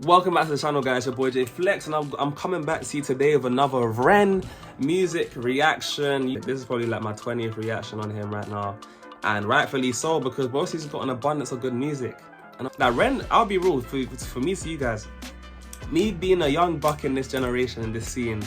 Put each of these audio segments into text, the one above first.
Welcome back to the channel, guys. Your boy JayFlex, and I'm coming back to you today with another Ren music reaction. This is probably like my 20th reaction on him right now, and rightfully so, because both he's got an abundance of good music. And now Ren, I'll be real, for me to you guys, me being a young buck in this generation, in this scene,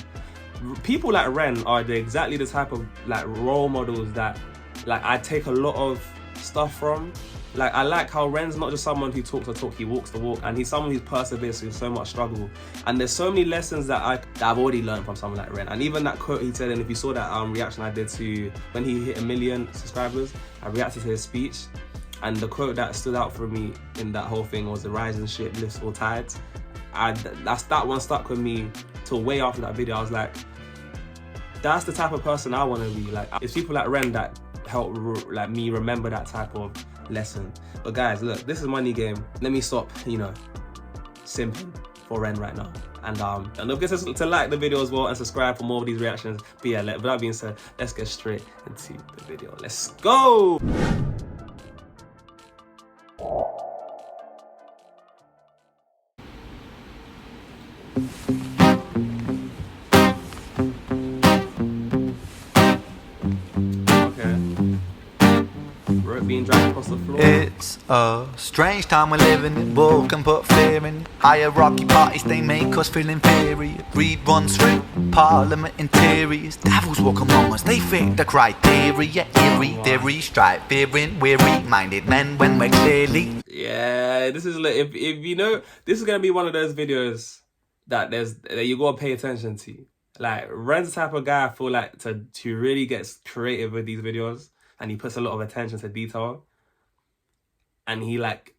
people like Ren are exactly the type of like role models that like I take a lot of stuff from. Like, I like how Ren's not just someone who talks the talk, he walks the walk, and he's someone who's perseveres through so much struggle. And there's so many lessons that I've already learned from someone like Ren. And even that quote he said, and if you saw that reaction I did to when he hit 1 million subscribers, I reacted to his speech. And the quote that stood out for me in that whole thing was, "The rising ship lifts all tides." And that one stuck with me till way after that video. I was like, that's the type of person I want to be. Like, it's people like Ren that help like me remember that type of lesson. But guys, look, this is Money Game. Let me stop, simping for Ren right now. And don't forget to like the video as well and subscribe for more of these reactions. But yeah, with that being said, let's get straight into the video. Let's go! Being dragged across the floor. It's a strange time we're living in. War can put fear in. Hierarchy parties, they make us feel inferior. Greed runs through parliament interiors. Devils walk among us, they fit the criteria. Eerie theory, strife, fearing, weary-minded men when we're clearly. Yeah, this is like, if you know, this is gonna be one of those videos that you gotta pay attention to. Like, Ren's the type of guy I feel like to really get creative with these videos. And he puts a lot of attention to detail, and he likes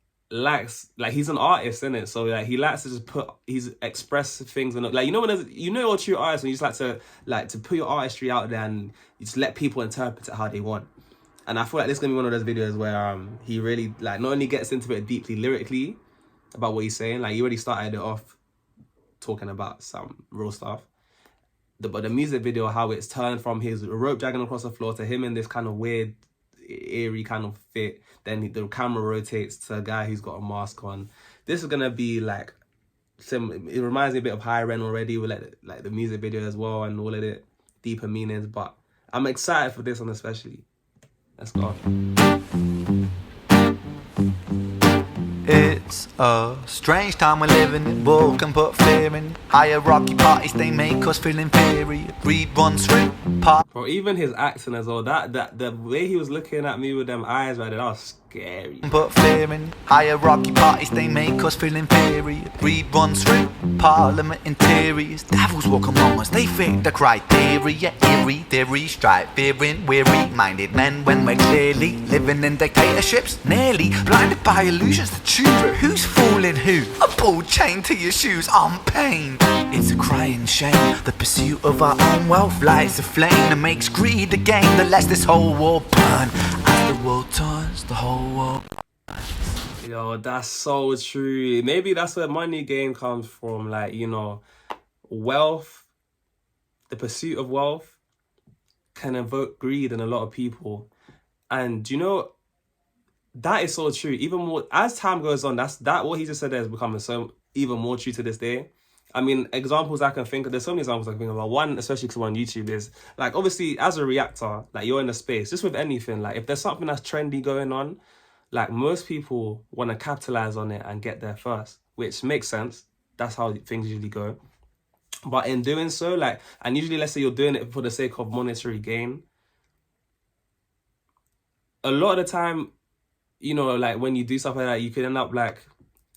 he's an artist, isn't it? So like he likes to just express things, and like, when you're a true artist when you just like to put your artistry out there and you just let people interpret it how they want. And I feel like this is gonna be one of those videos where he really like not only gets into it deeply lyrically about what he's saying, like he already started it off talking about some real stuff. But the music video, how it's turned from his rope dragging across the floor to him in this kind of weird, eerie kind of fit. Then the camera rotates to a guy who's got a mask on. This is gonna be like, it reminds me a bit of High Ren already, with like the music video as well and all of it, deeper meanings. But I'm excited for this one especially. Let's go. It's a strange time we're living in. War can put fear in. Hierarchy parties, they make us feel inferior. Greed runs through Bro, even his accent as well, the way he was looking at me with them eyes right there, that was scary. Put fear in. Hierarchy parties, they make us feel inferior. Greed runs through parliament interiors. Devils walk among us, they fit the criteria. Eerie theory, strife, fearing, weary-minded men when we're clearly living in dictatorships. Nearly blinded by illusions to choose, but who's fooling who? A ball chained to your shoes, I'm pained. It's a crying shame. The pursuit of our own wealth lights a flame that makes greed a game that lets this whole war burn. As the world turns, the whole world. Yo, that's so true. Maybe that's where Money Game comes from. Like, wealth, the pursuit of wealth can evoke greed in a lot of people. And that is so true. Even more as time goes on, that what he just said there is becoming so even more true to this day. I mean, examples I can think of, there's so many examples I can think of. One, especially because on YouTube, is like, obviously as a reactor, like you're in a space, just with anything, like if there's something that's trendy going on, like most people want to capitalize on it and get there first, which makes sense. That's how things usually go. But in doing so, like, and usually let's say you're doing it for the sake of monetary gain, a lot of the time, like when you do stuff like that, you can end up like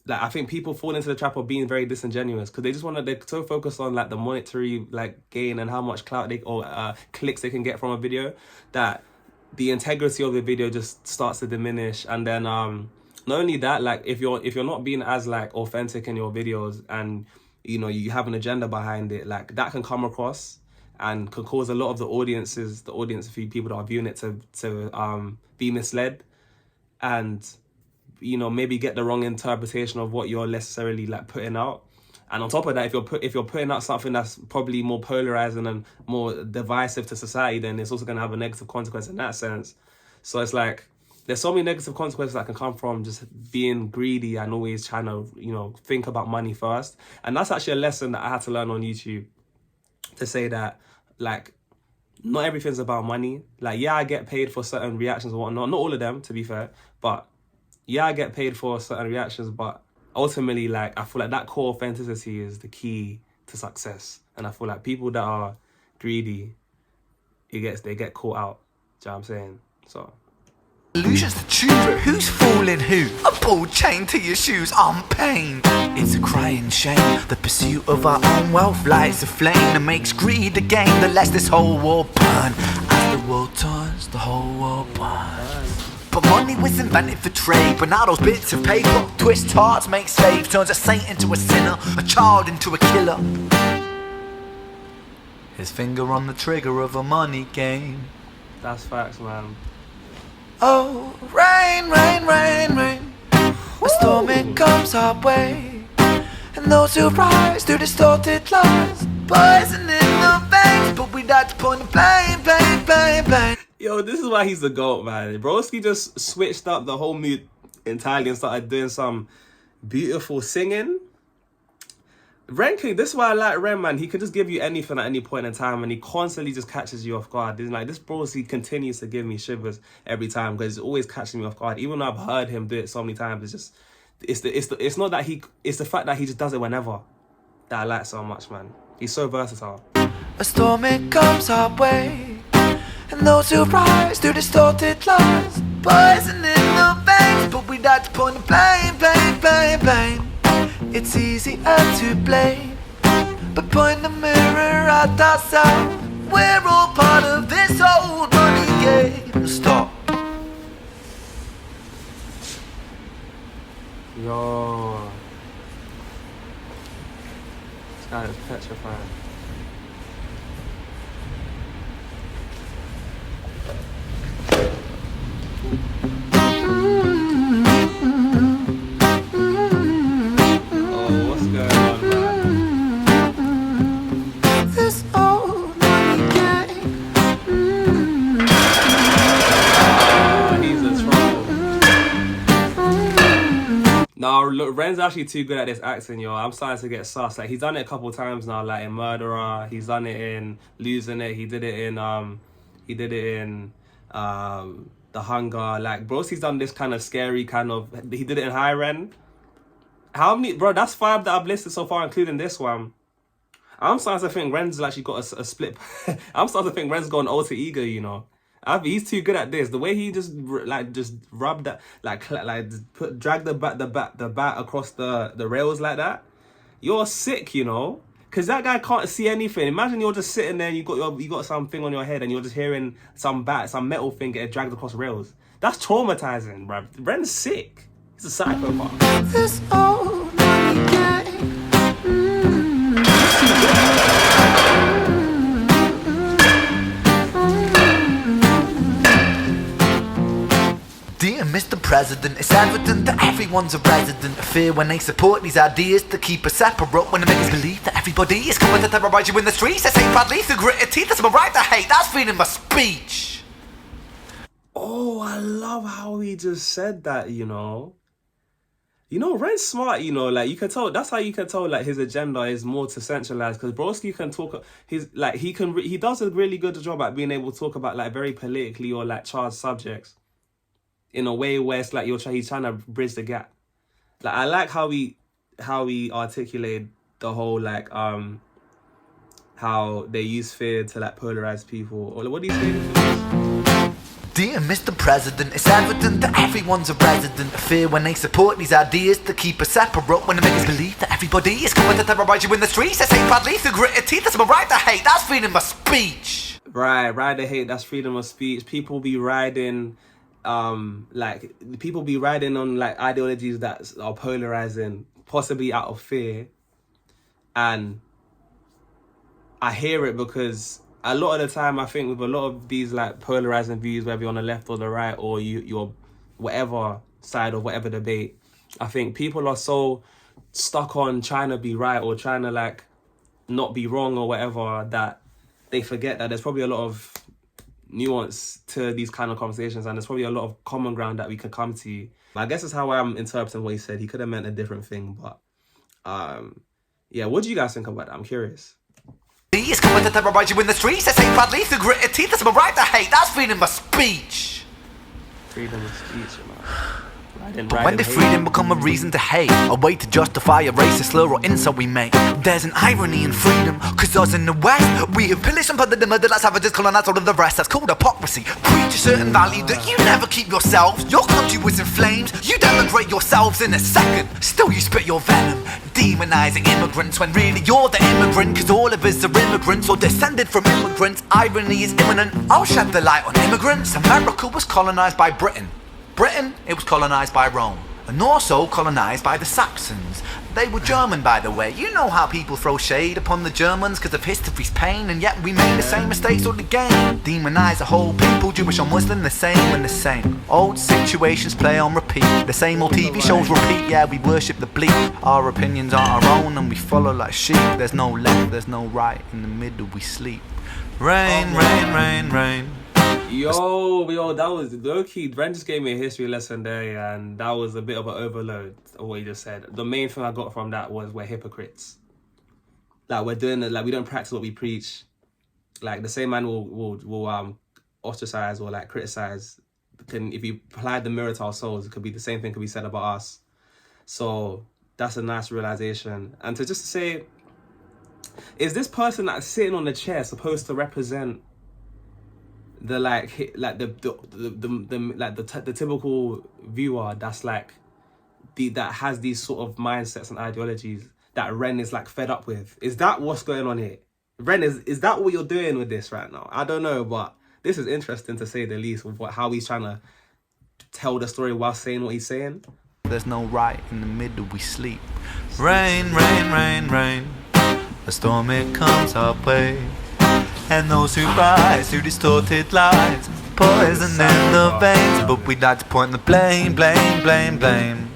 I think people fall into the trap of being very disingenuous because they just they're so focused on like the monetary like gain and how much clout or clicks they can get from a video, that the integrity of the video just starts to diminish. And then not only that, like if you're not being as like authentic in your videos, and you have an agenda behind it, like that can come across and can cause a lot of the audience people that are viewing it to be misled, and maybe get the wrong interpretation of what you're necessarily like putting out. And on top of that, if you're putting out something that's probably more polarizing and more divisive to society, then it's also going to have a negative consequence in that sense. So it's like, there's so many negative consequences that can come from just being greedy and always trying to, you know, think about money first. And that's actually a lesson that I had to learn on YouTube, to say that, like, not everything's about money. Like, yeah, I get paid for certain reactions and whatnot. Not all of them, to be fair. But yeah, I get paid for certain reactions. But ultimately, like, I feel like that core authenticity is the key to success. And I feel like people that are greedy, they get caught out. Do you know what I'm saying? So... illusions to choose, but who's fooling who? A ball chain to your shoes on pain. It's a crying shame. The pursuit of our own wealth lights a flame that makes greed a game that lets this whole world burn. As the world turns, the whole world burns. But money was invented for trade, but now those bits of paper twist hearts, make slaves, turns a saint into a sinner, a child into a killer. His finger on the trigger of a money game. that's facts, man. Oh, rain, rain, rain, rain. A storm it comes our way, and those who rise through distorted lies, poison in the veins, but we like to point the blame, blame, blame, blame. Yo, this is why he's the GOAT, man. Broski just switched up the whole mood entirely and started doing some beautiful singing. Ren, this is why I like Ren, man. He can just give you anything at any point in time, and he constantly just catches you off guard. It's like, this Broski continues to give me shivers every time because he's always catching me off guard. Even though I've heard him do it so many times, it's not that it's the fact that he just does it whenever that I like so much, man. He's so versatile. A storm it comes our way, and those who rise through distorted lies, poison in the veins, but we like to point the blame, blame, blame, blame. It's easier to blame, but point the mirror at ourselves. We're all part of this old money game. Stop. Yo, this guy is petrifying. No, look, Ren's actually too good at this acting, yo. I'm starting to get sus. Like, he's done it a couple times now, like in Murderer. He's done it in Losing It. He did it in The Hunger. Like, Broski's done this kind of scary kind of. He did it in High Ren. How many, bro? That's 5 that I've listed so far, including this one. I'm starting to think Ren's actually got a split. I'm starting to think Ren's got an alter ego, you know. He's too good at this. The way he just rubbed that, drag the bat across the rails like that. You're sick, you know, because that guy can't see anything. Imagine you're just sitting there and you got something on your head and you're just hearing some metal thing get dragged across rails. That's traumatizing, bruv. Ren's sick. He's a psychopath. This old money game. Dear Mr. President, it's evident that everyone's a resident of fear when they support these ideas to keep us separate, when they make us believe that everybody is coming to terrorize you in the streets. They say badly through gritted teeth. That's my right to hate. That's freedom of speech. Oh, I love how he just said that, you know. You know, Ren's smart, you know, like, you can tell, that's how you can tell, like, his agenda is more to centralize, because Broski can talk, he does a really good job at being able to talk about, like, very politically or, like, charged subjects in a way where it's like he's trying to bridge the gap. Like, I like how he articulated the whole, like, how they use fear to, like, polarize people, or what do you say? Dear Mr. President, it's evident that everyone's a resident of fear when they support these ideas to keep us separate, when they make us believe that everybody is coming to terrorize you in the streets. They say badly through gritted teeth. That's my right to hate. That's freedom of speech. Right to hate. That's freedom of speech. People be riding, people be riding on, like, ideologies that are polarizing, possibly out of fear. And I hear it because a lot of the time, I think with a lot of these, like, polarizing views, whether you're on the left or the right, or you're whatever side of whatever debate, I think people are so stuck on trying to be right or trying to, like, not be wrong or whatever, that they forget that there's probably a lot of nuance to these kind of conversations, and there's probably a lot of common ground that we can come to. I guess that's how I'm interpreting what he said. He could have meant a different thing, but yeah, what do you guys think about that? I'm curious. He's coming to terrorize you in the streets. I say badly through gritted teeth. That's my right to hate. That's freedom of speech. Freedom of speech, you know. But when did freedom become a reason to hate? A way to justify a racist slur or insult we make? There's an irony in freedom, cause us in the West, we have pillaged and plundered the murder like savages, colonized all of the rest. That's called hypocrisy. Preach a certain value that you never keep yourselves. Your country was in flames, you denigrate yourselves in a second. Still you spit your venom, demonizing immigrants when really you're the immigrant, cause all of us are immigrants or descended from immigrants. Irony is imminent. I'll shed the light on immigrants. America was colonized by Britain. Britain, it was colonized by Rome, and also colonized by the Saxons. They were German, by the way. You know how people throw shade upon the Germans because of history's pain, and yet we made the same mistakes all again. Demonize a whole people, Jewish or Muslim, the same and the same. Old situations play on repeat, the same old TV shows repeat. Yeah, we worship the bleak. Our opinions are our own and we follow like sheep. There's no left, there's no right, in the middle we sleep. Rain, rain, rain, rain. Yo, that was low-key. Ren just gave me a history lesson there, and that was a bit of an overload of what he just said. The main thing I got from that was we're hypocrites. Like, we're doing it, like, we don't practice what we preach. Like, the same man will ostracize or, like, criticize. If you apply the mirror to our souls, it could be the same thing could be said about us. So, that's a nice realization. And to just say, is this person that's sitting on the chair supposed to represent the the typical viewer that's like that has these sort of mindsets and ideologies that Ren is like fed up with? Is that what's going on here? Ren, is that what you're doing with this right now? I don't know, but this is interesting to say the least with how he's trying to tell the story while saying what he's saying. There's no right, in the middle we sleep. Rain, rain, rain, rain. A storm it comes our way. And those who rise through distorted lies, poison in the veins. But we'd like to point the blame, blame, blame, blame.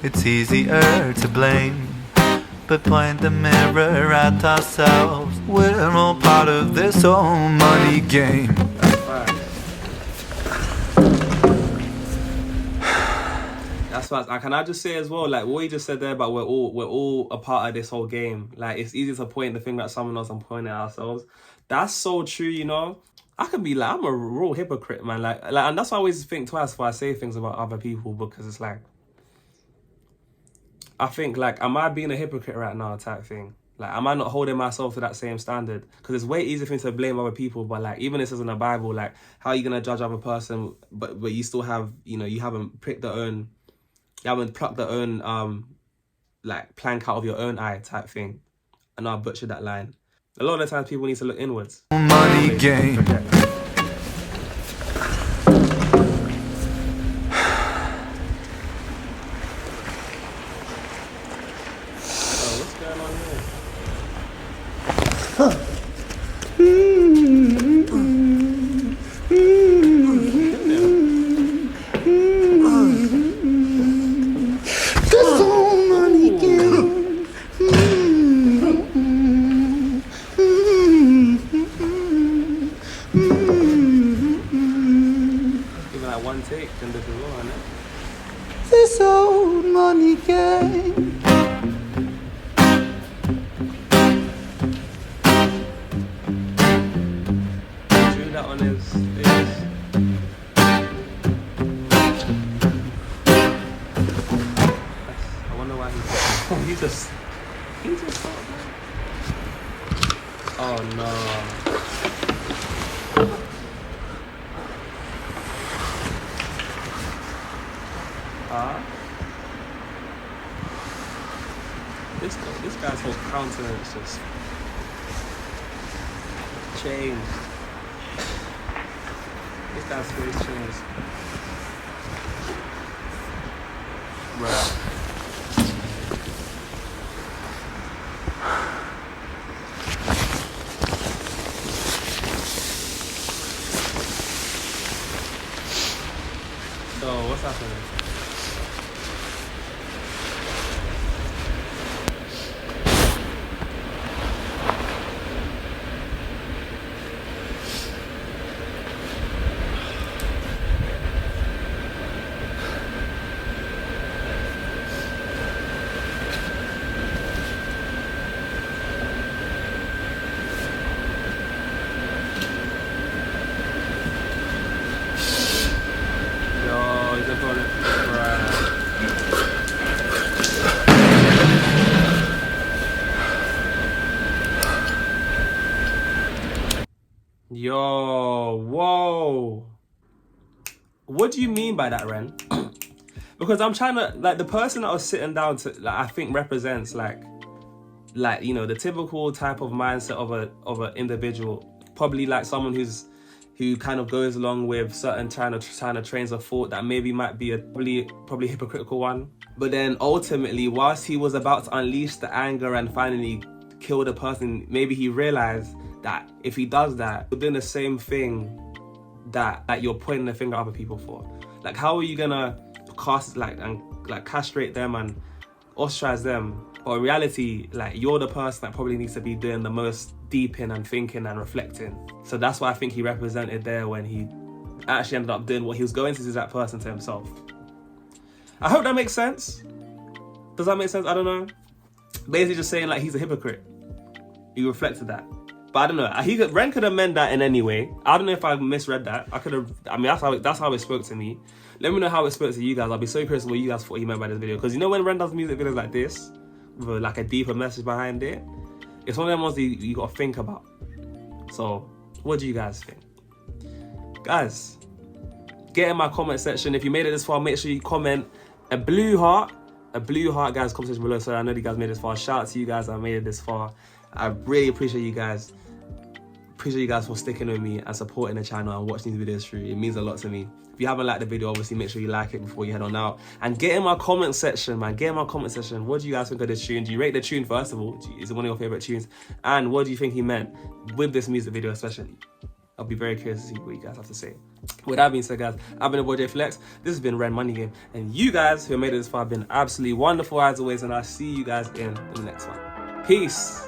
It's easier to blame, but point the mirror at ourselves. We're all part of this whole money game. That's why. Can I just say as well, like what he just said there about we're all a part of this whole game. Like, it's easy to point the finger at someone else and point at ourselves. That's so true, you know. I can be like, I'm a real hypocrite, man. Like, and that's why I always think twice before I say things about other people, because it's like, I think like, am I being a hypocrite right now type thing? Like, am I not holding myself to that same standard? Because it's way easier for me to blame other people, but like, even this is in the Bible, like, how are you gonna judge other person, but you still have, you know, you haven't plucked the own like plank out of your own eye type thing. I know I butchered that line. A lot of the times people need to look inwards. Money game. So what's going on This whole money game. Take and this is all, innit? This old money game. True, that one is I wonder why he just thought, oh no. This guy's whole countenance just changed. This guy's face changed. Bruh. So, what's happening? Yo, whoa. What do you mean by that, Ren? Because I'm trying to, like, the person I was sitting down to, like, I think represents like, you know, the typical type of mindset of an individual. Probably like someone who kind of goes along with certain kind of trains of thought that maybe might be a probably hypocritical one. But then ultimately, whilst he was about to unleash the anger and finally kill the person, maybe he realized that if he does that, you're doing the same thing that you're pointing the finger at other people for. Like, how are you gonna cast and castrate them and ostracize them? But in reality, like, you're the person that probably needs to be doing the most deep in and thinking and reflecting. So that's what I think he represented there when he actually ended up doing what he was going to do to that person to himself. I hope that makes sense. Does that make sense? I don't know. Basically just saying like he's a hypocrite. He reflected that. But I don't know. Ren could amend that in any way. I don't know if I misread that. That's how it spoke to me. Let me know how it spoke to you guys. I'll be so curious what you guys thought he meant by this video. Because you know when Ren does music videos like this, with like a deeper message behind it, it's one of them ones that you got to think about. So, what do you guys think? Guys, get in my comment section. If you made it this far, make sure you comment a blue heart, guys, comment section below. So I know you guys made it this far. Shout out to you guys that made it this far. I really appreciate you guys. Appreciate you guys for sticking with me and supporting the channel and watching these videos through. It means a lot to me. If you haven't liked the video, obviously make sure you like it before you head on out. And get in my comment section, man. Get in my comment section. What do you guys think of this tune? Do you rate the tune, first of all? Is it one of your favorite tunes? And what do you think he meant with this music video especially? I'll be very curious to see what you guys have to say. With that being said, guys, I've been the boy JayFlex. This has been Ren Money Game. And you guys who have made it this far have been absolutely wonderful as always. And I'll see you guys in the next one. Peace.